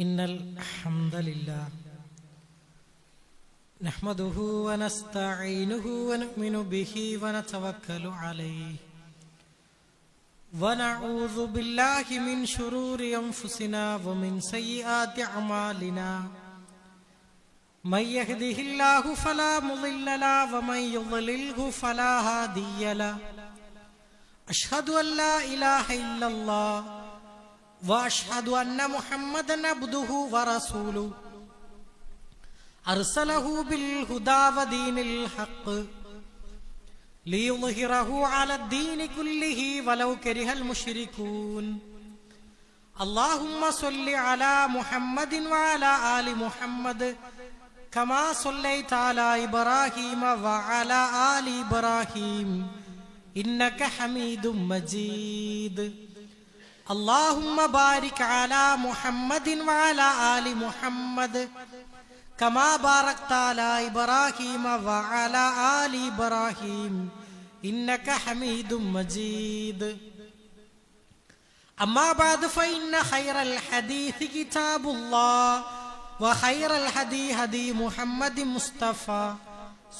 إن الحمد لله نحمده ونستعينه ونؤمن به ونتوكل عليه ونعوذ بالله من شرور أنفسنا ومن سيئات أعمالنا من يهده الله فلا مضل له ومن يضلله فلا هادي له أشهد أن لا إله إلا الله وأشهد أن محمدا عبده ورسوله أرسله بالهدى ودين الحق ليظهره على الدين كله ولو كره المشركون اللهم صل على محمد وعلى آل محمد كما صليت على إبراهيم وعلى آل إبراهيم إنك حميد مجيد اللهم بارك على محمد وعلى آل محمد كما باركت على إبراهيم وعلى آل إبراهيم إنك حميد مجيد أما بعد فإن خير الحديث كتاب الله وخير الهدي هدي محمد مصطفى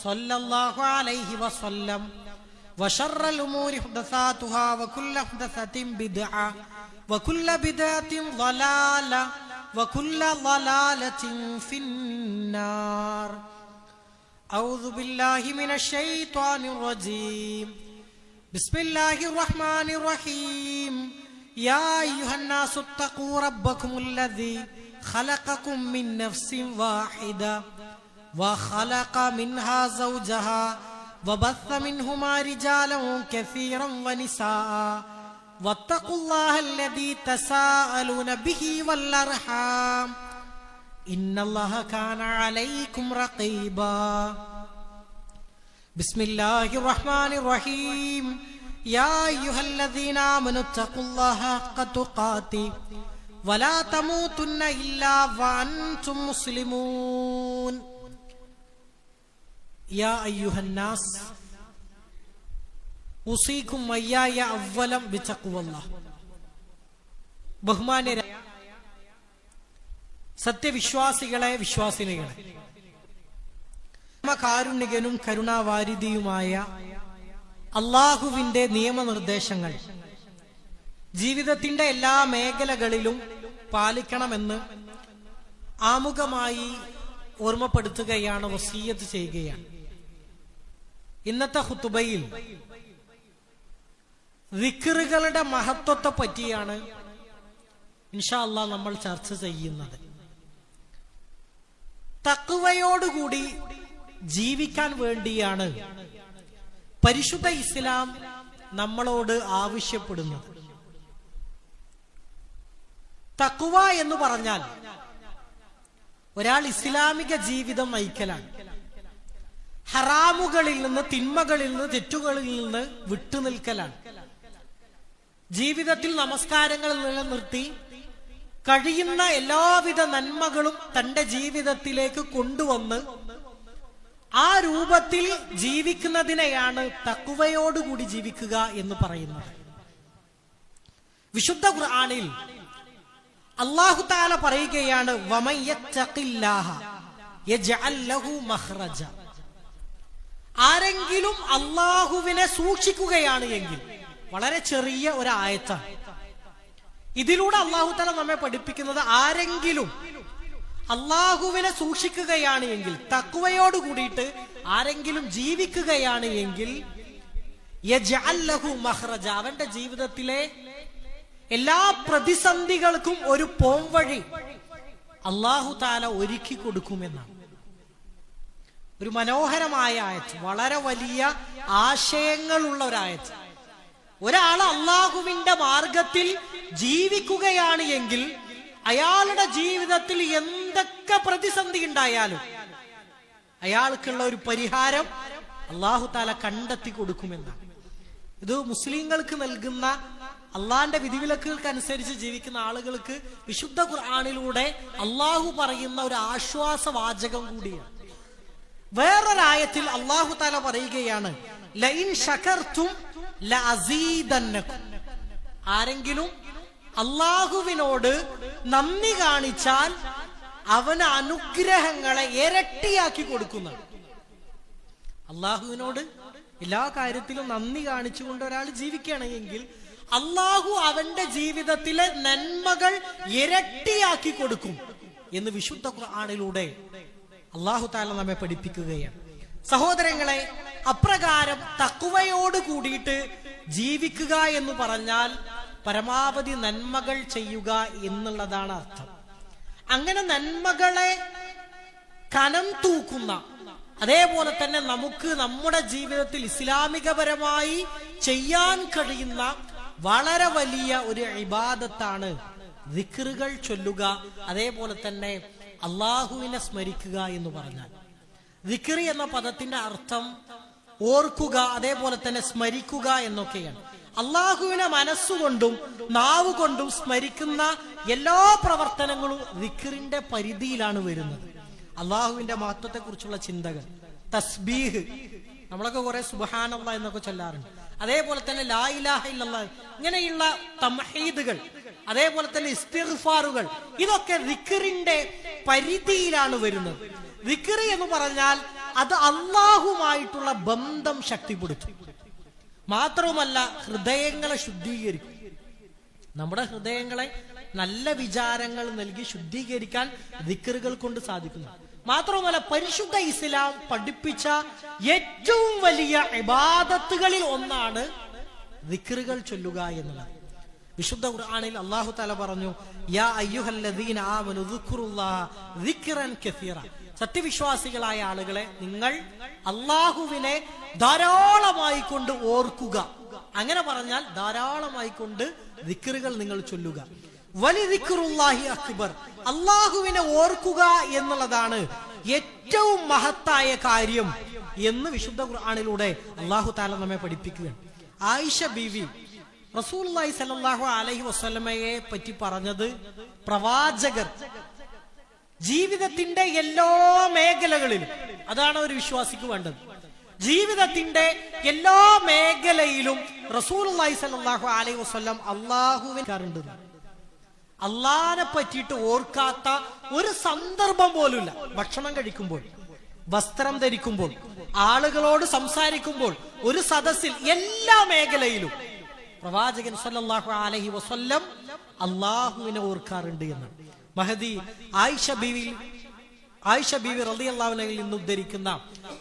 صلى الله عليه وسلم وشر الأمور محدثاتها وكل محدثة بدعة وكل بدعة ضلالة وكل ضلالة في النار أعوذ بالله من الشيطان الرجيم بسم الله الرحمن الرحيم يا أيها الناس اتقوا ربكم الذي خلقكم من نفس واحدة وخلق منها زوجها وبث منهما رجالا كثيرا ونساء واتقوا الله الذي تساءلون به والأرحام إن الله كان عليكم رقيبا بسم الله الرحمن الرحيم يا أيها الذين آمنوا اتقوا الله حق تقاته ولا تموتن إلا وأنتم مسلمون يا أيها الناس ഉസീക്കും വയ്യായ അവലം ബിതഖ്വല്ലാഹ്. ബഹുമാന്യരായ സത്യവിശ്വാസികളെ, വിശ്വാസിനികളെ, കാരുണ്യകനും കരുണാവാരിധിയുമായ അള്ളാഹുവിന്റെ നിയമനിർദ്ദേശങ്ങൾ ജീവിതത്തിന്റെ എല്ലാ മേഖലകളിലും പാലിക്കണമെന്ന് ആമുഖമായി ഓർമ്മപ്പെടുത്തുകയാണ്, വസിയ്യത്ത് ചെയ്യുകയാണ്. ഇന്നത്തെ ഖുതുബയിൽ ദിക്റുകളുടെ മഹത്വത്തെ പറ്റിയാണ് ഇൻഷാ അല്ലാഹ് നമ്മൾ ചർച്ച ചെയ്യുന്നത്. തഖ്വയോടുകൂടി ജീവിക്കാൻ വേണ്ടിയാണ് പരിശുദ്ധ ഇസ്ലാം നമ്മളോട് ആവശ്യപ്പെടുന്നത്. തഖ്വ എന്ന് പറഞ്ഞാൽ ഒരാൾ ഇസ്ലാമിക ജീവിതം നയിക്കലാണ്. ഹറാമുകളിൽ നിന്ന്, തിന്മകളിൽ നിന്ന്, തെറ്റുകളിൽ നിന്ന് വിട്ടുനിൽക്കലാണ്. ജീവിതത്തിൽ നമസ്കാരങ്ങൾ നിലനിർത്തി കഴിയുന്ന എല്ലാവിധ നന്മകളും തന്റെ ജീവിതത്തിലേക്ക് കൊണ്ടുവന്ന് ആ രൂപത്തിൽ ജീവിക്കുന്നതിനെയാണ് തഖ്വയോടുകൂടി ജീവിക്കുക എന്ന് പറയുന്നത്. വിശുദ്ധ ഖുർആനിൽ അല്ലാഹു തആല പറയുകയാണ്, വമൻ യത്തഖില്ലാഹ യജ്അൽ ലഹു മഖ്റജ. ആരെങ്കിലും അല്ലാഹുവിനെ സൂക്ഷിക്കുകയാണ് എങ്കിൽ, വളരെ ചെറിയ ഒരു ആയത്താണ്. ഇതിലൂടെ അല്ലാഹു തആല നമ്മെ പഠിപ്പിക്കുന്നത്, ആരെങ്കിലും അല്ലാഹുവിനെ സൂക്ഷിക്കുകയാണ് എങ്കിൽ, തഖ്വയോട് കൂടിയിട്ട് ആരെങ്കിലും ജീവിക്കുകയാണ് എങ്കിൽ, യജ്അൽ ലഹു മഖ്റജ, അവന്റെ ജീവിതത്തിലെ എല്ലാ പ്രതിസന്ധികൾക്കും ഒരു പോംവഴി അല്ലാഹു തആല ഒരുക്കി കൊടുക്കുമെന്നാണ്. ഒരു മനോഹരമായ ആയത്ത്, വളരെ വലിയ ആശയങ്ങളുള്ള ഒരായത്ത്. ഒരാൾ അള്ളാഹുവിന്റെ മാർഗത്തിൽ ജീവിക്കുകയാണ് എങ്കിൽ അയാളുടെ ജീവിതത്തിൽ എന്തൊക്കെ പ്രതിസന്ധി ഉണ്ടായാലും അയാൾക്കുള്ള ഒരു പരിഹാരം അല്ലാഹു തആല കണ്ടെത്തി കൊടുക്കുമെന്നാണ്. ഇത് മുസ്ലിങ്ങൾക്ക് നൽകുന്ന, അള്ളാന്റെ വിധിവിലക്കുകൾക്കനുസരിച്ച് ജീവിക്കുന്ന ആളുകൾക്ക് വിശുദ്ധ ഖുർആനിലൂടെ അള്ളാഹു പറയുന്ന ഒരു ആശ്വാസവാചകം കൂടിയാണ്. വേറൊരായത്തിൽ അല്ലാഹു തആല പറയുകയാണ്, ലഇൻ ശകർതും ലഅസീദന്നകും. ആരെങ്കിലും അള്ളാഹുവിനോട് നന്ദി കാണിച്ചാൽ അവന് അനുഗ്രഹങ്ങളെ ഇരട്ടിയാക്കി കൊടുക്കുന്നതാണ്. അള്ളാഹുവിനോട് എല്ലാ കാര്യത്തിലും നന്ദി കാണിച്ചുകൊണ്ട് ഒരാൾ ജീവിക്കുകയാണെങ്കിൽ അള്ളാഹു അവന്റെ ജീവിതത്തിലെ നന്മകൾ ഇരട്ടിയാക്കി കൊടുക്കും എന്ന് വിശുദ്ധ ഖുർആനിലൂടെ അള്ളാഹു തആല നമ്മെ പഠിപ്പിക്കുകയാണ്. സഹോദരങ്ങളെ, അപ്രകാരം തഖ്വയോട് കൂടിയിട്ട് ജീവിക്കുക എന്ന് പറഞ്ഞാൽ പരമാവധി നന്മകൾ ചെയ്യുക എന്നുള്ളതാണ് അർത്ഥം. അങ്ങനെ നന്മകളെ കനം തൂക്കുന്ന, അതേപോലെ തന്നെ നമുക്ക് നമ്മുടെ ജീവിതത്തിൽ ഇസ്ലാമികപരമായി ചെയ്യാൻ കഴിയുന്ന വളരെ വലിയ ഒരു ഇബാദത്താണ് ദിക്റുകൾ ചൊല്ലുക, അതേപോലെ തന്നെ അള്ളാഹുവിനെ സ്മരിക്കുക എന്ന് പറഞ്ഞാൽ. ദിക്ർ എന്ന പദത്തിന്റെ അർത്ഥം ഓർക്കുക, അതേപോലെ തന്നെ സ്മരിക്കുക എന്നൊക്കെയാണ്. അള്ളാഹുവിനെ മനസ്സുകൊണ്ടും നാവ് കൊണ്ടും സ്മരിക്കുന്ന എല്ലാ പ്രവർത്തനങ്ങളും ദിക്റിന്റെ പരിധിയിലാണ് വരുന്നത്. അള്ളാഹുവിന്റെ മഹത്വത്തെ കുറിച്ചുള്ള ചിന്തകൾ, തസ്ബീഹ്, നമ്മളൊക്കെ കുറെ സുബ്ഹാനല്ലാഹ് എന്നൊക്കെ ചൊല്ലാറുണ്ട്. അതേപോലെ തന്നെ ലാ ഇലാഹ ഇല്ലല്ലാഹ്, ഇങ്ങനെയുള്ള തംഹീദുകൾ, അതേപോലെ തന്നെ ഇസ്തിഗ്ഫാറുകൾ, ഇതൊക്കെ ദിക്റിന്റെ പരിധിയിലാണ് വരുന്നത്. ദിക്ർ എന്ന് പറഞ്ഞാൽ അത് അള്ളാഹുമായിട്ടുള്ള ബന്ധം ശക്തിപ്പെടുത്തും. മാത്രവുമല്ല, ഹൃദയങ്ങളെ ശുദ്ധീകരിക്കും. നമ്മുടെ ഹൃദയങ്ങളെ നല്ല വിചാരങ്ങൾ നൽകി ശുദ്ധീകരിക്കാൻ ദിക്റുകൾ കൊണ്ട് സാധിക്കുന്നു. മാത്രവുമല്ല, പരിശുദ്ധ ഇസ്ലാം പഠിപ്പിച്ച ഏറ്റവും വലിയ ഇബാദത്തുകളിൽ ഒന്നാണ് ദിക്റുകൾ ചൊല്ലുക എന്നുള്ളത്. വിശുദ്ധ ഖുർആനിൽ അല്ലാഹു തആല പറഞ്ഞു, യാ അയ്യുഹല്ലദീന ആമനു ദുക്റുല്ലാഹ ദിക്റൻ കസീറ. സത്യവിശ്വാസികളായ ആളുകളെ, നിങ്ങൾ അള്ളാഹുവിനെ ധാരാളമായി കൊണ്ട് ഓർക്കുക. അങ്ങനെ പറഞ്ഞാൽ ധാരാളമായി കൊണ്ട് ദിക്റുകൾ നിങ്ങൾ ചൊല്ലുക. വലി ദിക്റുല്ലാഹി അക്ബർ, അള്ളാഹുവിനെ ഓർക്കുക എന്നുള്ളതാണ് ഏറ്റവും മഹത്തായ കാര്യം എന്ന് വിശുദ്ധ ഖുർആനിലൂടെ അല്ലാഹു തആല നമ്മെ പഠിപ്പിക്കുകയാണ്. ആയിഷ ബീവി റസൂലുള്ളാഹി സ്വല്ലല്ലാഹു അലൈഹി വസല്ലമയെ പറ്റി പറഞ്ഞത്, പ്രവാചകർ ജീവിതത്തിന്റെ എല്ലാ മേഖലകളിലും, അതാണ് ഒരു വിശ്വാസിക്ക് വേണ്ടത്, ജീവിതത്തിന്റെ എല്ലാ മേഖലയിലും റസൂലുള്ളാഹി സ്വല്ലല്ലാഹു അലൈഹി വസല്ലം അല്ലാഹുവിനെ അള്ളാഹിനെ പറ്റിയിട്ട് ഓർക്കാത്ത ഒരു സന്ദർഭം പോലുമില്ല. ഭക്ഷണം കഴിക്കുമ്പോൾ, വസ്ത്രം ധരിക്കുമ്പോൾ, ആളുകളോട് സംസാരിക്കുമ്പോൾ, ഒരു സദസ്സിൽ, എല്ലാ മേഖലയിലും പ്രവാചകൻ സല്ലല്ലാഹു അലൈഹി വസല്ലം അള്ളാഹുവിനെ ഓർക്കാറുണ്ട് എന്ന് മഹദി ആയിഷ ബീവി റളിയല്ലാഹു അൻഹയിൽ നിന്ന് ഉദ്ധരിക്കുന്ന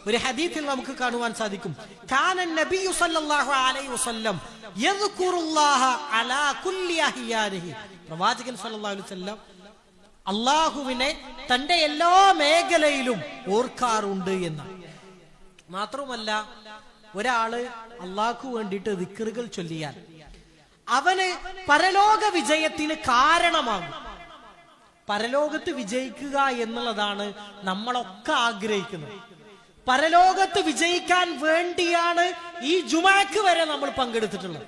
ഒരു ഹദീസിൽ നമുക്ക് കാണുവാൻ സാധിക്കും, കാന നബിയു സല്ലല്ലാഹു അലൈഹി വസല്ലം യദ്കുറുല്ലാഹ അലാ കുല്ലി അഹ്യാനിഹി. പ്രവാചകൻ സല്ലല്ലാഹു അലൈഹി വസല്ലം അള്ളാഹുവിനെ തന്റെ എല്ലാ മേഖലയിലും ഓർക്കാറുണ്ട് എന്ന്. മാത്രമല്ല, ഒരാള് അള്ളാഹു വേണ്ടിയിട്ട് ദിക്റുകൾ ചൊല്ലിയാൽ അവന് പരലോക വിജയത്തിന് കാരണമാകും. പരലോകത്ത് വിജയിക്കുക എന്നുള്ളതാണ് നമ്മളൊക്കെ ആഗ്രഹിക്കുന്നത്. പരലോകത്ത് വിജയിക്കാൻ വേണ്ടിയാണ് ഈ ജുമാക്ക് വരെ നമ്മൾ പങ്കെടുത്തിട്ടുള്ളത്.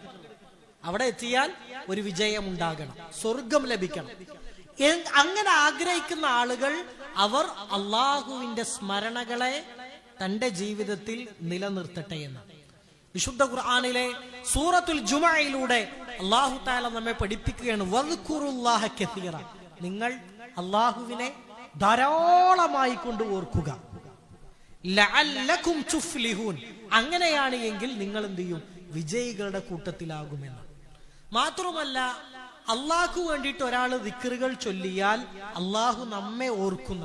അവിടെ എത്തിയാൽ ഒരു വിജയം ഉണ്ടാകണം, സ്വർഗം ലഭിക്കണം. അങ്ങനെ ആഗ്രഹിക്കുന്ന ആളുകൾ അവർ അള്ളാഹുവിന്റെ സ്മരണകളെ തന്റെ ജീവിതത്തിൽ നിലനിർത്തട്ടെ എന്ന് വിശുദ്ധ ഖുർആനിലെ സൂറത്തുൽ ജുമുഅയിലൂടെ അല്ലാഹു തആല നമ്മെ പഠിപ്പിക്കുകയാണ്, വദ്കുറുല്ലാഹ കസീറ, നിങ്ങൾ അള്ളാഹുവിനെ ധാരാളമായി കൊണ്ട് ഓർക്കുക, ലഅല്ലകും തുഫ്ലിഹൂൻ, അങ്ങനെയാണ് എങ്കിൽ നിങ്ങൾ എന്ത് ചെയ്യും, വിജയികളുടെ കൂട്ടത്തിലാകുമെന്ന്. മാത്രമല്ല, അള്ളാഹു വേണ്ടിയിട്ട് ഒരാൾ ദിക്റുകൾ ചൊല്ലിയാൽ അള്ളാഹു നമ്മെ ഓർക്കുന്ന.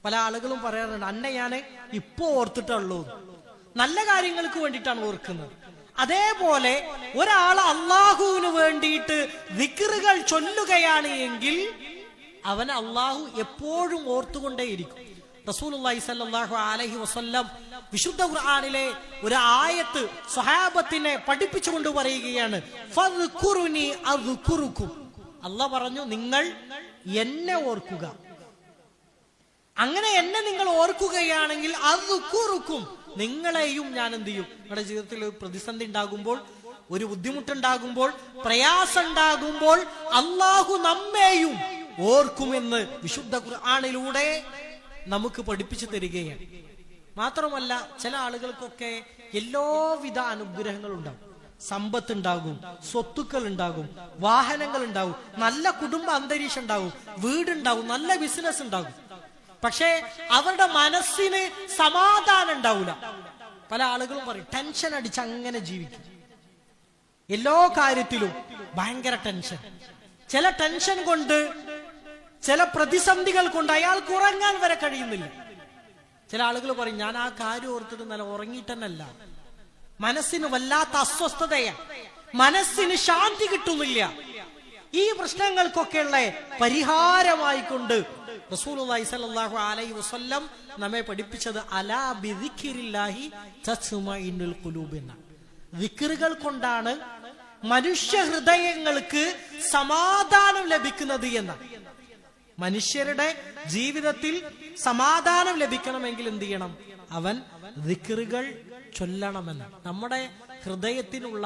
പല ആളുകളും പറയാറുണ്ട്, അന്നെ ഞാൻ ഇപ്പോ ഓർത്തിട്ടുള്ളൂ, നല്ല കാര്യങ്ങൾക്ക് വേണ്ടിയിട്ടാണ് ഓർക്കുന്നത്. അതേപോലെ ഒരാൾ അള്ളാഹുവിന് വേണ്ടിയിട്ട് ദിക്റുകൾ ചൊല്ലുകയാണ് എങ്കിൽ അവൻ അള്ളാഹു എപ്പോഴും ഓർത്തുകൊണ്ടേയിരിക്കും. റസൂലുള്ളാഹി സ്വല്ലല്ലാഹു അലൈഹി വസല്ലം വിശുദ്ധ ഖുർആനിലെ ഒരു ആയത്ത് സ്വഹാബത്തിനെ പഠിപ്പിച്ചുകൊണ്ട് പറയുകയാണ്, ഫദ്കുറുനി അദ്കുറുക്കും. അല്ലാഹു പറഞ്ഞു, നിങ്ങൾ എന്നെ ഓർക്കുക. അങ്ങനെ എന്നെ നിങ്ങൾ ഓർക്കുകയാണെങ്കിൽ അദ്കുറുക്കും, നിങ്ങളെയും ഞാൻ എന്ത് ചെയ്യും. നിങ്ങളുടെ ജീവിതത്തിൽ ഒരു പ്രതിസന്ധി ഉണ്ടാകുമ്പോൾ, ഒരു ബുദ്ധിമുട്ടുണ്ടാകുമ്പോൾ, പ്രയാസം ഉണ്ടാകുമ്പോൾ അള്ളാഹു നമ്മെയും ഓർക്കുമെന്ന് വിശുദ്ധ ഖുർആനിലൂടെ നമുക്ക് പഠിപ്പിച്ചു തരികയാണ്. മാത്രമല്ല, ചില ആളുകൾക്കൊക്കെ എല്ലാവിധ അനുഗ്രഹങ്ങളും ഉണ്ടാവും. സമ്പത്ത് ഉണ്ടാകും, സ്വത്തുക്കൾ ഉണ്ടാകും, വാഹനങ്ങൾ ഉണ്ടാകും, നല്ല കുടുംബ അന്തരീക്ഷം ഉണ്ടാകും, വീടുണ്ടാകും, നല്ല ബിസിനസ് ഉണ്ടാകും. പക്ഷേ അവരുടെ മനസ്സിന് സമാധാനം ഉണ്ടാവില്ല. പല ആളുകളും പറയും ടെൻഷൻ അടിച്ച് അങ്ങനെ ജീവിക്കും. എല്ലാ കാര്യത്തിലും ഭയങ്കര ടെൻഷൻ. ചില ടെൻഷൻ കൊണ്ട്, ചില പ്രതിസന്ധികൾ കൊണ്ട് അയാൾക്ക് ഉറങ്ങാൻ വരെ കഴിയുന്നില്ല. ചില ആളുകൾ പറയും ഞാൻ ആ കാര്യം ഓർത്തിട്ട് നല്ല ഉറങ്ങിയിട്ടെന്നല്ല, മനസ്സിന് വല്ലാത്ത അസ്വസ്ഥതയാ, മനസ്സിന് ശാന്തി കിട്ടുന്നില്ല. ഈ പ്രശ്നങ്ങൾക്കൊക്കെയുള്ള പരിഹാരമായിക്കൊണ്ട് റസൂലുള്ളാഹി സ്വല്ലല്ലാഹു അലൈഹി വസല്ലം നമ്മെ പഠിപ്പിച്ചത് അലാ ബിദിക്രില്ലാഹി തസ്മഇന്നുൽ ഖുലൂബ് എന്ന ദിക്റുകൾ കൊണ്ടാണ് മനുഷ്യ ഹൃദയങ്ങൾക്ക് സമാധാനം ലഭിക്കുന്നത് എന്ന. മനുഷ്യരുടെ ജീവിതത്തിൽ സമാധാനം ലഭിക്കണമെങ്കിൽ എന്ത് ചെയ്യണം? അവൻ ദിക്റുകൾ ചൊല്ലണമെന്ന്. നമ്മുടെ ഹൃദയത്തിനുള്ള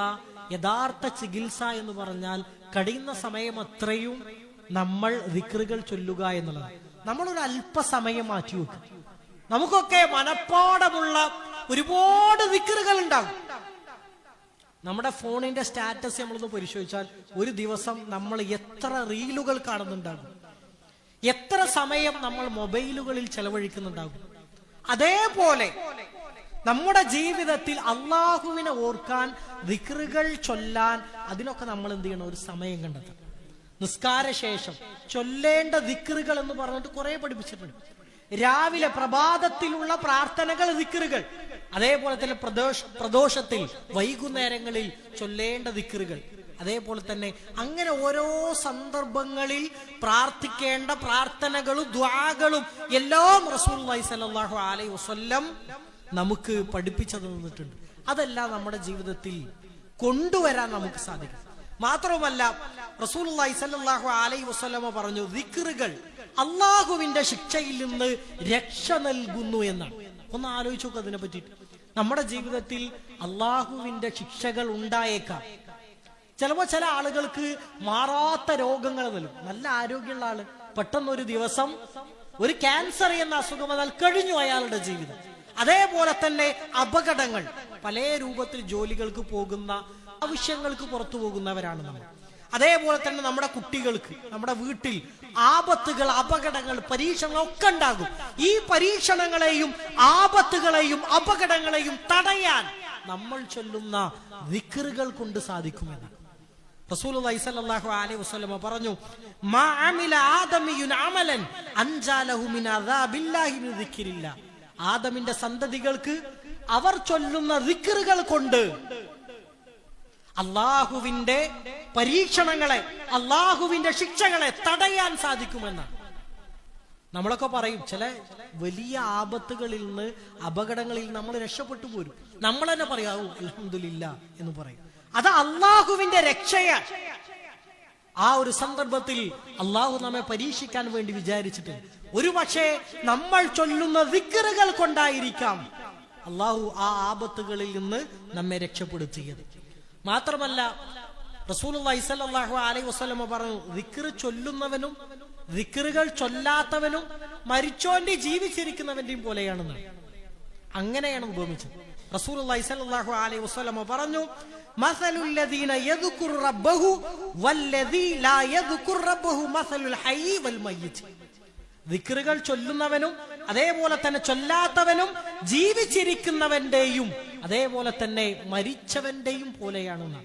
യഥാർത്ഥ ചികിത്സ എന്ന് പറഞ്ഞാൽ കഴിയുന്ന സമയം അത്രയും നമ്മൾ ദിക്റുകൾ ചൊല്ലുക എന്നുള്ളത്. നമ്മളൊരു അല്പസമയം മാറ്റിവെക്കും. നമുക്കൊക്കെ മനപ്പാടമുള്ള ഒരുപാട് ദിക്റുകൾ ഉണ്ടാകും. നമ്മുടെ ഫോണിന്റെ സ്റ്റാറ്റസ് നമ്മളൊന്ന് പരിശോധിച്ചാൽ ഒരു ദിവസം നമ്മൾ എത്ര റീലുകൾ കാണുന്നുണ്ടാകും, എത്ര സമയം നമ്മൾ മൊബൈലുകളിൽ ചെലവഴിക്കുന്നുണ്ടാകും. അതേപോലെ നമ്മുടെ ജീവിതത്തിൽ അള്ളാഹുവിനെ ഓർക്കാൻ, ദിക്റുകൾ ചൊല്ലാൻ, അതിനൊക്കെ നമ്മൾ എന്ത് ചെയ്യണം? ഒരു സമയം കണ്ടെത്തണം. നിസ്കാര ശേഷം ചൊല്ലേണ്ട ദിക്റുകൾ എന്ന് പറഞ്ഞിട്ട് കുറെ പഠിപ്പിച്ചിട്ടുണ്ട്. രാവിലെ പ്രഭാതത്തിലുള്ള പ്രാർത്ഥനകൾ, ദിക്റുകൾ. അതേപോലെ തന്നെ പ്രദോഷത്തിൽ വൈകുന്നേരങ്ങളിൽ ചൊല്ലേണ്ട ദിക്റുകൾ. അതേപോലെ തന്നെ അങ്ങനെ ഓരോ സന്ദർഭങ്ങളിൽ പ്രാർത്ഥിക്കേണ്ട പ്രാർത്ഥനകളും ദുആകളും എല്ലാം റസൂലുള്ളാഹി സ്വല്ലല്ലാഹു അലൈഹി വസല്ലം നമുക്ക് പഠിപ്പിച്ചു തന്നിട്ടുണ്ട്. അതെല്ലാം നമ്മുടെ ജീവിതത്തിൽ കൊണ്ടുവരാൻ നമുക്ക് സാധിക്കും. മാത്രവുമല്ല റസൂലുള്ളാഹി സ്വല്ലല്ലാഹു അലൈഹി വസല്ലം പറഞ്ഞു, ദിക്റുകൾ അള്ളാഹുവിന്റെ ശിക്ഷയിൽ നിന്ന് രക്ഷ നൽകുന്നു എന്നാണ്. ഒന്ന് ആലോചിച്ച് നോക്കുക അതിനെ പറ്റിയിട്ട്. നമ്മുടെ ജീവിതത്തിൽ അള്ളാഹുവിന്റെ ശിക്ഷകൾ ഉണ്ടായേക്കാം. ചിലപ്പോ ചില ആളുകൾക്ക് മാറാത്ത രോഗങ്ങൾ വരും. നല്ല ആരോഗ്യമുള്ള ആള് പെട്ടെന്നൊരു ദിവസം ഒരു ക്യാൻസർ എന്ന അസുഖം വന്നാൽ കഴിഞ്ഞു അയാളുടെ ജീവിതം. അതേപോലെ തന്നെ അപകടങ്ങൾ, പല രൂപത്തിൽ ജോലികൾക്ക് പോകുന്ന, ആവശ്യങ്ങൾക്ക് പുറത്തു പോകുന്നവരാണ് നമ്മൾ. അതേപോലെ തന്നെ നമ്മുടെ കുട്ടികൾക്ക്, നമ്മുടെ വീട്ടിൽ ആപത്തുകൾ, അപകടങ്ങൾ, പരീക്ഷണങ്ങൾ ഒക്കെ ഉണ്ടാകും. ഈ പരീക്ഷണങ്ങളെയും ആപത്തുകളെയും അപകടങ്ങളെയും തടയാൻ നമ്മൾ ചൊല്ലുന്ന ദിക്റുകൾ കൊണ്ട് സാധിക്കുമെന്ന് റസൂലുള്ളാഹി സ്വല്ലല്ലാഹു അലൈഹി വസല്ലം പറഞ്ഞു, മാ അമില ആദമിയുൻ അമലൻ അൻജാലഹു മിൻ അദാബില്ലാഹി മിൻ ദിക്രില്ലാ. ആദമിന്റെ സന്തതികൾക്ക് അവർ ചൊല്ലുന്ന ദിക്റുകൾ കൊണ്ട് അള്ളാഹുവിന്റെ പരീക്ഷണങ്ങളെ, അള്ളാഹുവിന്റെ ശിക്ഷകളെ തടയാൻ സാധിക്കുമെന്നാണ്. നമ്മളൊക്കെ പറയും ചില വലിയ ആപത്തുകളിൽ നിന്ന്, അപകടങ്ങളിൽ നിന്ന് നമ്മൾ രക്ഷപ്പെട്ടു പോരും. നമ്മൾ തന്നെ പറയാവൂ അൽഹംദുലില്ലാ എന്ന് പറയും. അത് അള്ളാഹുവിന്റെ രക്ഷയാണ്. ആ ഒരു സന്ദർഭത്തിൽ അള്ളാഹു നമ്മെ പരീക്ഷിക്കാൻ വേണ്ടി വിചാരിച്ചിട്ടുണ്ട്. ഒരു പക്ഷേ നമ്മൾ ചൊല്ലുന്ന ദിക്റുകൾ കൊണ്ടായിരിക്കാം അള്ളാഹു ആ ആപത്തുകളിൽ നിന്ന് നമ്മെ രക്ഷപ്പെടുത്തിയത്. മാത്രമല്ല റസൂലുള്ളാഹി സ്വല്ലല്ലാഹു അലൈഹി വസല്ലം പറഞ്ഞു, ദിക്റ് ചൊല്ലുന്നവനും ദിക്റുകൾ ചൊല്ലാത്തവനും മരിച്ചോന്റെ ജീവിച്ചിരിക്കുന്നവന്റെയും പോലെയാണെന്ന്. അങ്ങനെയാണ് ഉപമിച്ചത്. റസൂലുള്ളാഹി സ്വല്ലല്ലാഹു അലൈഹി വസല്ലം പറഞ്ഞു, മസലുൽ ലദീന യദ്കുറു റബ്ബഹു വല്ലദീ ലാ യദ്കുറു റബ്ബഹു മസലുൽ ഹയ്യി വൽ മയ്യിത്ത്. ദിക്റുകൾ ചൊല്ലുന്നവനും അതേപോലെ തന്നെ ചൊല്ലാത്തവനും ജീവിച്ചിരിക്കുന്നവന്റെയും അതേപോലെ തന്നെ മരിച്ചവന്റെയും പോലെയാണെന്ന്.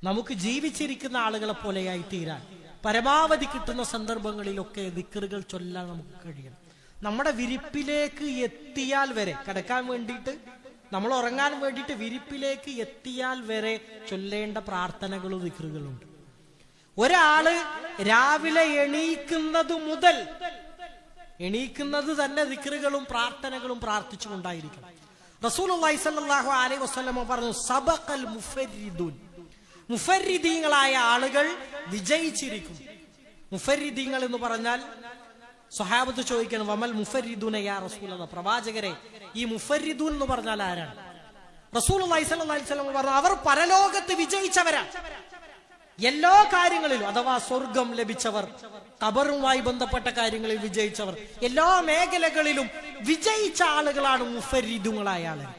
നമുക്ക് ജീവിച്ചിരിക്കുന്ന ആളുകളെ പോലെയായി തീരാൻ പരമാവധി കിട്ടുന്ന സന്ദർഭങ്ങളിലൊക്കെ ദിക്റുകൾ ചൊല്ലാൻ നമുക്ക് കഴിയണം. നമ്മുടെ വിരിപ്പിലേക്ക് എത്തിയാൽ വരെ, കിടക്കാൻ വേണ്ടിയിട്ട്, നമ്മൾ ഉറങ്ങാൻ വേണ്ടിയിട്ട് വിരിപ്പിലേക്ക് എത്തിയാൽ വരെ ചൊല്ലേണ്ട പ്രാർത്ഥനകളും ദിക്റുകളുണ്ട്. ഒരാള് രാവിലെ എണീക്കുന്നത് മുതൽ എണീക്കുന്നത് തന്നെ ദിക്റുകളും പ്രാർത്ഥനകളും പ്രാർത്ഥിച്ചുകൊണ്ടായിരിക്കണം. റസൂലുള്ളാഹി സ്വല്ലല്ലാഹു അലൈഹി വസല്ലം പറഞ്ഞു, സബഖൽ മുഫരിദൂൻ. മുഫരിദീങ്ങളായ ആളുകൾ വിജയിച്ചിരിക്കും. മുഫരിദീങ്ങൾ എന്ന് പറഞ്ഞാൽ സ്വഹാബത്ത് ചോദിക്കണം, വമൽ മുഫരിദൂന യാ റസൂലല്ലാഹ്, പ്രവാചകരെ ഈ മുഫരിദൂൻ എന്ന് പറഞ്ഞാൽ ആരാണ്? റസൂലുള്ളാഹി സ്വല്ലല്ലാഹു അലൈഹി വസല്ലം പറഞ്ഞു, അവർ പരലോകത്ത് വിജയിച്ചവരാണ്. എല്ലാ കാര്യങ്ങളിലും, അഥവാ സ്വർഗം ലഭിച്ചവർ, ഖബറുമായി ബന്ധപ്പെട്ട കാര്യങ്ങളിൽ വിജയിച്ചവർ, എല്ലാ മേഖലകളിലും വിജയിച്ച ആളുകളാണ് മുഫരിദുകളായ ആളുകൾ.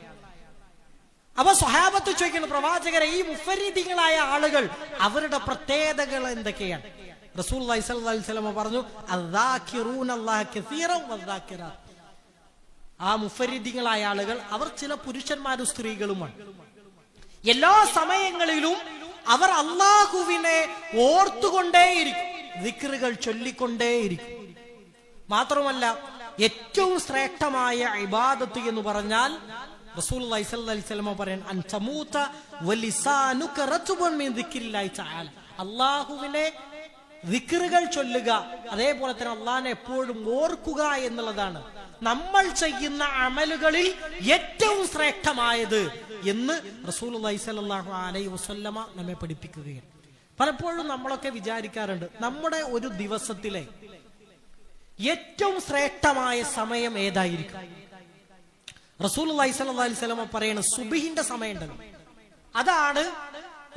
അപ്പൊ സ്വഹാബത്ത് ചോദിക്കുന്നു, പ്രവാചകരെ, ഈ മുഫരിദികളായ ആളുകൾ അവരുടെ പ്രത്യേകതകൾ എന്തൊക്കെയാണ്? റസൂലുള്ളാഹി സ്വല്ലല്ലാഹു അലൈഹി വസല്ലം പറഞ്ഞു, അദ്ദാകിറൂനല്ലാഹ കസീറൻ വദ്ദാകിറാത്ത്. ആ മുഫരിദികളായ ആളുകൾ അവർ ചില പുരുഷന്മാരും സ്ത്രീകളുമാണ്. എല്ലാ സമയങ്ങളിലും അവർ അള്ളാഹുവിനെ ഓർത്തുകൊണ്ടേയിരിക്കും, ദിക്റുകൾ ചൊല്ലിക്കൊണ്ടേയിരിക്കും. മാത്രമല്ല, ഏറ്റവും ശ്രേഷ്ഠമായ ഇബാദത്ത് എന്ന് പറഞ്ഞാൽ റസൂലുള്ളാഹി സ്വല്ലല്ലാഹു അലൈഹി വസല്ലം പറയുന്നു, അൻ തമൂത വലിസാനുക റത്ബുൻ മിൻ ദിക്രില്ലാഹി തആല. അല്ലാഹുവിനെ ദിക്റുകൾ ചൊല്ലുക, അതേപോലെ തന്നെ അല്ലാഹുവിനെ എപ്പോഴും ഓർക്കുക എന്നുള്ളതാണ് നമ്മൾ ചെയ്യുന്ന അമലുകളിൽ ഏറ്റവും ശ്രേഷ്ഠമായത് എന്ന് റസൂലുള്ളാഹി സ്വല്ലല്ലാഹു അലൈഹി വസല്ലമ നമ്മെ പഠിപ്പിക്കുകയാണ്. പലപ്പോഴും നമ്മളൊക്കെ വിചാരിക്കാറുണ്ട്, നമ്മുടെ ഒരു ദിവസത്തിലെ ഏറ്റവും ശ്രേഷ്ഠമായ സമയം ഏതായിരിക്കും? റസൂലുള്ളാഹി സ്വല്ലല്ലാഹു അലൈഹി വസല്ലം പറയുന്ന സുബ്ഹിന്റെ സമയം ഉണ്ടല്ലോ, അതാണ്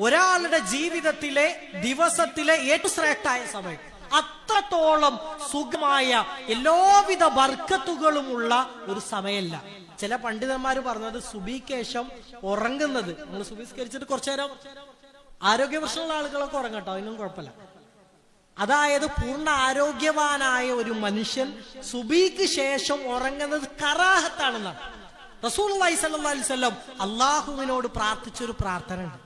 ഒരാളുടെ ജീവിതത്തിലെ ദിവസത്തിലെ ഏറ്റവും ശ്രേഷ്ഠമായ സമയം. അത്രത്തോളം സുഖമായ എല്ലാവിധ ബർക്കത്തുകളുമുള്ള ഒരു സമയമല്ല. ചില പണ്ഡിതന്മാർ പറഞ്ഞത് സുബ്ഹിക്ക് ശേഷം ഉറങ്ങുന്നത്, നമ്മൾ സുബ്ഹിസ്കരിച്ചിട്ട് കുറച്ചു നേരം ആരോഗ്യ പ്രശ്നമുള്ള ആളുകളൊക്കെ ഉറങ്ങട്ടോ, അതിനും കുഴപ്പമില്ല. അതായത് പൂർണ്ണ ആരോഗ്യവാനായ ഒരു മനുഷ്യൻ സുബ്ഹിക്ക് ശേഷം ഉറങ്ങുന്നത് കറാഹത്താണെന്നാണ്. റസൂലുള്ളാഹി സ്വല്ലല്ലാഹു അലൈഹി വസല്ലം അല്ലാഹുവിനോട് പ്രാർത്ഥിച്ചൊരു പ്രാർത്ഥന ഉണ്ട്.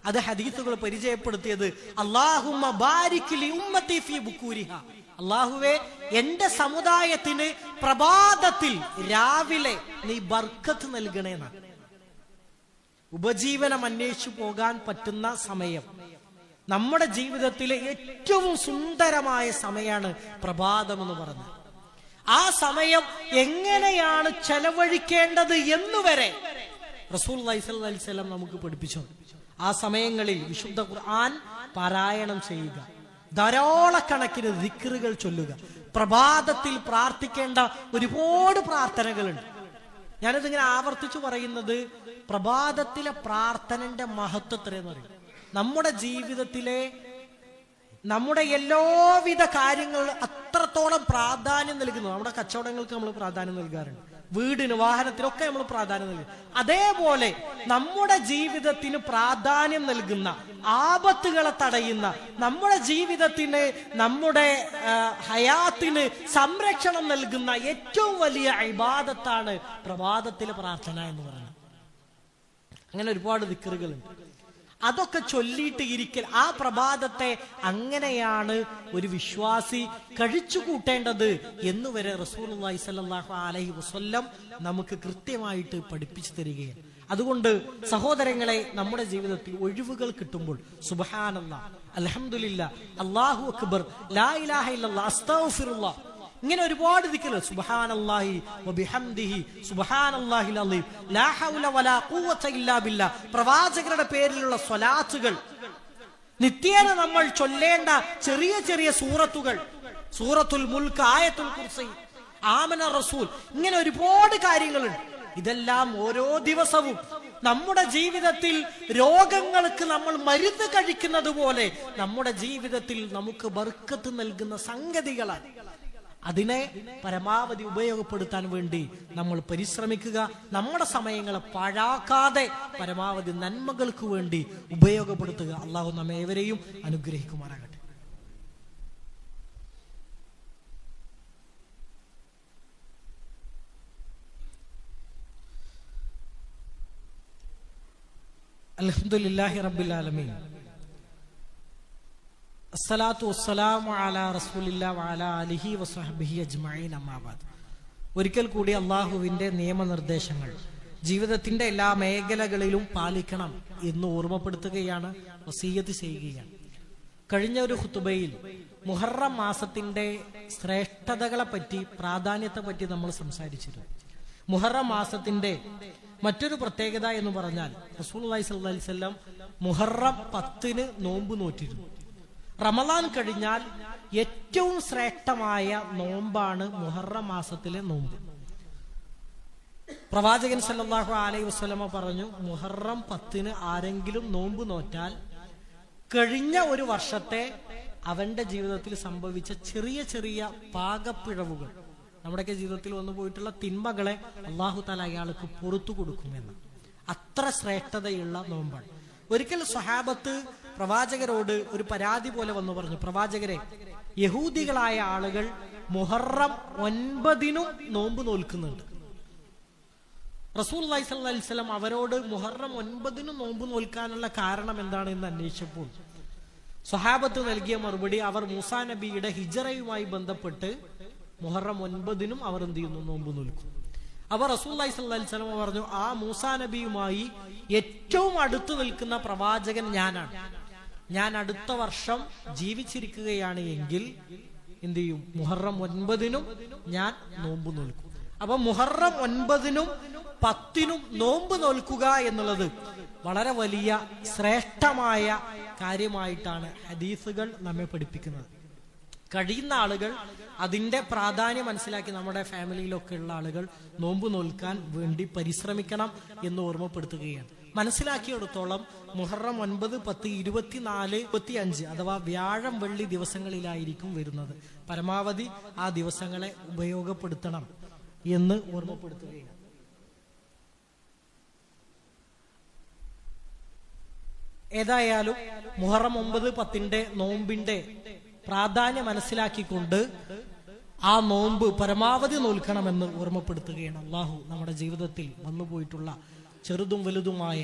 അത് ഹദീസുകൾ പരിചയപ്പെടുത്തിയത്, അല്ലാഹുമ്മ ബാരിക് ലി ഉമ്മത്തി ഫീ ബുകൂരിഹാ. അല്ലാഹുവേ, എന്റെ സമുദായത്തിന് പ്രഭാതത്തിൽ രാവിലെ നീ ബർക്കത്ത് നൽകണേന്നാണ്. ഉപജീവനം അന്വേഷിച്ചു പോകാൻ പറ്റുന്ന സമയം, നമ്മുടെ ജീവിതത്തിലെ ഏറ്റവും സുന്ദരമായ സമയമാണ് പ്രഭാതം എന്ന് പറഞ്ഞത്. ആ സമയം എങ്ങനെയാണ് ചെലവഴിക്കേണ്ടത് എന്നുവരെ റസൂലുള്ളാഹി സ്വല്ലല്ലാഹു അലൈഹി വസല്ലം നമുക്ക് പഠിപ്പിച്ചു. ആ സമയങ്ങളിൽ വിശുദ്ധ ഖുർആൻ പാരായണം ചെയ്യുക, ധാരാളക്കണക്കിന് ദിക്റുകൾ ചൊല്ലുക. പ്രഭാതത്തിൽ പ്രാർത്ഥിക്കേണ്ട ഒരുപാട് പ്രാർത്ഥനകളുണ്ട്. ഞാനിതിങ്ങനെ ആവർത്തിച്ചു പറയുന്നത്, പ്രഭാതത്തിലെ പ്രാർത്ഥനന്റെ മഹത്വം പറയും. നമ്മുടെ ജീവിതത്തിലെ നമ്മുടെ എല്ലാവിധ കാര്യങ്ങൾ അത്രത്തോളം പ്രാധാന്യം നൽകുന്നു. നമ്മുടെ കച്ചവടങ്ങൾക്ക് നമ്മൾ പ്രാധാന്യം നൽകാറുണ്ട്, വീടിന്, വാഹനത്തിനൊക്കെ നമ്മൾ പ്രാധാന്യം നൽകും. അതേപോലെ നമ്മുടെ ജീവിതത്തിന് പ്രാധാന്യം നൽകുന്ന, ആപത്തുകളെ തടയുന്ന, നമ്മുടെ ജീവിതത്തിന്, നമ്മുടെ ഹയാത്തിന് സംരക്ഷണം നൽകുന്ന ഏറ്റവും വലിയ ഇബാദത്താണ് പ്രഭാതത്തിലെ പ്രാർത്ഥന എന്ന് പറയുന്നത്. അങ്ങനെ ഒരുപാട് ദിക്റുകളുണ്ട്. അതൊക്കെ ചൊല്ലിയിട്ട് ഇരിക്കൽ, ആ പ്രഭാതത്തെ അങ്ങനെയാണ് ഒരു വിശ്വാസി കഴിച്ചു കൂട്ടേണ്ടത് എന്നുവരെ റസൂലുള്ളാഹി സ്വല്ലല്ലാഹു അലൈഹി വസല്ലം നമുക്ക് കൃത്യമായിട്ട് പഠിപ്പിച്ചു തരികയാണ്. അതുകൊണ്ട് സഹോദരങ്ങളെ, നമ്മുടെ ജീവിതത്തിൽ ഒഴിവുകൾ കിട്ടുമ്പോൾ സുബ്ഹാനല്ലാഹ്, അൽഹംദുലില്ലാഹ്, അല്ലാഹു അക്ബർ, ലാ ഇലാഹ ഇല്ലല്ലാഹ്, അസ്തഗ്ഫിറുല്ലാഹ്, ഇങ്ങനെ ഒരുപാട് ദിക്റുകൾ, സുബ്ഹാനല്ലാഹി വബിഹംദിഹി സുബ്ഹാനല്ലാഹിൽ അലീം, ലാ ഹൗല വലാ ഖുവത ഇല്ലാ ബില്ലാഹ്, പ്രവാചകരുടെ പേരിലുള്ള സ്വലാത്തുകൾ, നിത്യേന നമ്മൾ ചൊല്ലേണ്ട ചെറിയ ചെറിയ സൂറത്തുകൾ, സൂറത്തുൽ മുൽക്ക്, ആയത്തുൽ കുർസി, ആമന റസൂൽ, ഇങ്ങനെ ഒരുപാട് കാര്യങ്ങളുണ്ട്. ഇതെല്ലാം ഓരോ ദിവസവും നമ്മുടെ ജീവിതത്തിൽ രോഗങ്ങൾക്ക് നമ്മൾ മരുന്ന് കഴിക്കുന്നത് പോലെ നമ്മുടെ ജീവിതത്തിൽ നമുക്ക് ബർക്കത്ത് നൽകുന്ന സംഗതികളാണ്. അതിനെ പരമാവധി ഉപയോഗപ്പെടുത്താൻ വേണ്ടി നമ്മൾ പരിശ്രമിക്കുക. നമ്മുടെ സമയങ്ങളെ പാഴാക്കാതെ പരമാവധി നന്മകൾക്ക് വേണ്ടി ഉപയോഗപ്പെടുത്തുക. അള്ളാഹു നമ്മെ ഏവരെയും അനുഗ്രഹിക്കുമാറാകട്ടെ. അൽഹംദുലില്ലാഹി റബ്ബിൽ ആലമീൻ, അസ്സലാത്തു വസ്സലാമു അലാ റസൂലില്ലാഹി വഅലാ ആലിഹി വസഹ്ബിഹി അജ്മഈൻ, അമ്മാ ബഅദ്. ഒരിക്കൽ കൂടി അള്ളാഹുവിന്റെ നിയമനിർദ്ദേശങ്ങൾ ജീവിതത്തിന്റെ എല്ലാ മേഖലകളിലും പാലിക്കണം എന്ന് ഓർമ്മപ്പെടുത്തുകയാണ്, വസിയ്യത്ത് ചെയ്യുകയാണ്. കഴിഞ്ഞ ഒരു ഖുതുബയിൽ മുഹറം മാസത്തിന്റെ ശ്രേഷ്ഠതകളെ പറ്റി, പ്രാധാന്യത്തെ പറ്റി നമ്മൾ സംസാരിച്ചിരുന്നു. മുഹറം മാസത്തിന്റെ മറ്റൊരു പ്രത്യേകത എന്ന് പറഞ്ഞാൽ, റസൂലുള്ളാഹി സ്വല്ലല്ലാഹു അലൈഹി വസല്ലം മുഹറം 10 നോമ്പ് നോറ്റിരുന്നു. റമളാൻ കഴിഞ്ഞാൽ ഏറ്റവും ശ്രേഷ്ഠമായ നോമ്പാണ് മുഹറം മാസത്തിലെ നോമ്പ്. പ്രവാചകൻ സല്ലല്ലാഹു അലൈഹി വസല്ലമ പറഞ്ഞു, മുഹറം 10 ആരെങ്കിലും നോമ്പ് നോറ്റാൽ കഴിഞ്ഞ ഒരു വർഷത്തെ അവന്റെ ജീവിതത്തിൽ സംഭവിച്ച ചെറിയ ചെറിയ പാകപ്പിഴവുകൾ, നമ്മുടെയൊക്കെ ജീവിതത്തിൽ വന്നു പോയിട്ടുള്ള തിന്മകളെ അല്ലാഹു തആല അയാൾക്ക് പുറത്തു കൊടുക്കുമെന്ന്. അത്ര ശ്രേഷ്ഠതയുള്ള നോമ്പാണ്. ഒരിക്കൽ സ്വഹാബത്ത് പ്രവാചകരോട് ഒരു പരാതി പോലെ വന്നു പറഞ്ഞു, പ്രവാചകരെ, യഹൂദികളായ ആളുകൾ മുഹറം 9 നോമ്പ് നോൽക്കുന്നുണ്ട്. റസൂലുള്ളാഹി സ്വല്ലല്ലാഹി അലൈഹി വസല്ലം അവരോട് മുഹറം 9 നോമ്പ് നോൽക്കാനുള്ള കാരണം എന്താണെന്ന് അന്വേഷിച്ചപ്പോൾ സ്വഹാബത്ത് നൽകിയ മറുപടി, അവർ മൂസാ നബിയുടെ ഹിജറയുമായി ബന്ധപ്പെട്ട് മുഹറം 9 അവർ എന്ത് ചെയ്യുന്നു? നോമ്പ് നോൽക്കും. അവർ റസൂലുള്ളാഹി സ്വല്ലല്ലാഹി അലൈഹി വസല്ലം പറഞ്ഞു, ആ മൂസാ നബിയുമായി ഏറ്റവും അടുത്ത് നിൽക്കുന്ന പ്രവാചകൻ ഞാനാണ്. ഞാൻ അടുത്ത വർഷം ജീവിച്ചിരിക്കുകയാണ് എങ്കിൽ എന്ത് ചെയ്യും? മുഹറം 9 ഞാൻ നോമ്പ് നോൽക്കും. അപ്പൊ മുഹറം 9 10 നോമ്പ് നോൽക്കുക എന്നുള്ളത് വളരെ വലിയ ശ്രേഷ്ഠമായ കാര്യമായിട്ടാണ് ഹദീസുകൾ നമ്മെ പഠിപ്പിക്കുന്നത്. കഴിയുന്ന ആളുകൾ അതിന്റെ പ്രാധാന്യം മനസ്സിലാക്കി നമ്മുടെ ഫാമിലിയിലൊക്കെ ഉള്ള ആളുകൾ നോമ്പ് നോൽക്കാൻ വേണ്ടി പരിശ്രമിക്കണം എന്ന് ഓർമ്മപ്പെടുത്തുകയാണ്. മനസ്സിലാക്കിയെടുത്തോളം മുഹറം 9, 10, 24, 25 അഥവാ വ്യാഴം വെള്ളി ദിവസങ്ങളിലായിരിക്കും വരുന്നത്. പരമാവധി ആ ദിവസങ്ങളെ ഉപയോഗപ്പെടുത്തണം എന്ന് ഓർമ്മപ്പെടുത്തുകയാണ്. ഏതായാലും മുഹറം 9, 10 നോമ്പിന്റെ പ്രാധാന്യം മനസ്സിലാക്കിക്കൊണ്ട് ആ നോമ്പ് പരമാവധി നോൽക്കണമെന്ന് ഓർമ്മപ്പെടുത്തുകയാണ്. അള്ളാഹു നമ്മുടെ ജീവിതത്തിൽ വന്നുപോയിട്ടുള്ള ചെറുതും വലുതുമായ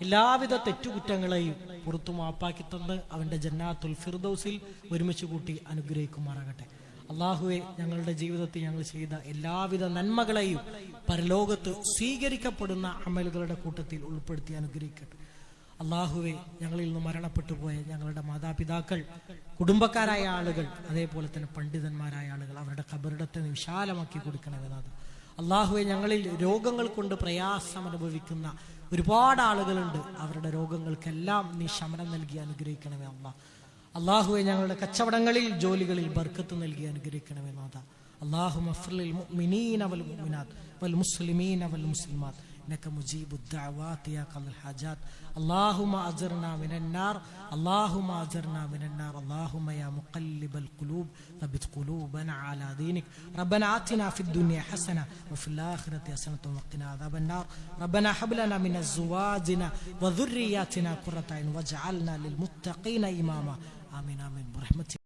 എല്ലാവിധ തെറ്റുകുറ്റങ്ങളെയും പുറത്തു മാപ്പാക്കി തന്ന് അവന്റെ ജന്നാത്തുൽ ഫിർദൗസിൽ ഒരുമിച്ച് കൂട്ടി അനുഗ്രഹിക്കുമാറാകട്ടെ. അള്ളാഹുവെ, ഞങ്ങളുടെ ജീവിതത്തിൽ ഞങ്ങൾ ചെയ്ത എല്ലാവിധ നന്മകളെയും പരലോകത്ത് സ്വീകരിക്കപ്പെടുന്ന അമലുകളുടെ കൂട്ടത്തിൽ ഉൾപ്പെടുത്തി അനുഗ്രഹിക്കട്ടെ. അള്ളാഹുവെ, ഞങ്ങളിൽ നിന്ന് മരണപ്പെട്ടു പോയ ഞങ്ങളുടെ മാതാപിതാക്കൾ, കുടുംബക്കാരായ ആളുകൾ, അതേപോലെ തന്നെ പണ്ഡിതന്മാരായ ആളുകൾ, അവരുടെ ഖബറിടത്തെ വിശാലമാക്കി കൊടുക്കണമെന്നത്. അള്ളാഹുവെ, ഞങ്ങളിൽ രോഗങ്ങൾ കൊണ്ട് പ്രയാസം അനുഭവിക്കുന്ന ഒരുപാട് ആളുകളുണ്ട്. അവരുടെ രോഗങ്ങൾക്കെല്ലാം നീ ശമനം നൽകി അനുഗ്രഹിക്കണമേ അള്ളാഹ്. അള്ളാഹുവെ, ഞങ്ങളുടെ കച്ചവടങ്ങളിൽ ജോലികളിൽ ബർക്കത്ത് നൽകി അനുഗ്രഹിക്കണമേ നാഥ. اللهم اغفر للمؤمنين والمؤمنات والمسلمين والمسلمات إنك مجيب الدعوات يا قاضي الحاجات. اللهم أجرنا من النار، اللهم أجرنا من النار. اللهم يا مقلب القلوب ثبت قلوبنا على دينك. ربنا آتنا في الدنيا حسنة وفي الآخرة حسنة وقنا عذاب النار. ربنا هب لنا من أزواجنا وذرياتنا قرة أعين واجعلنا للمتقين إماما. آمين آمين برحمتك.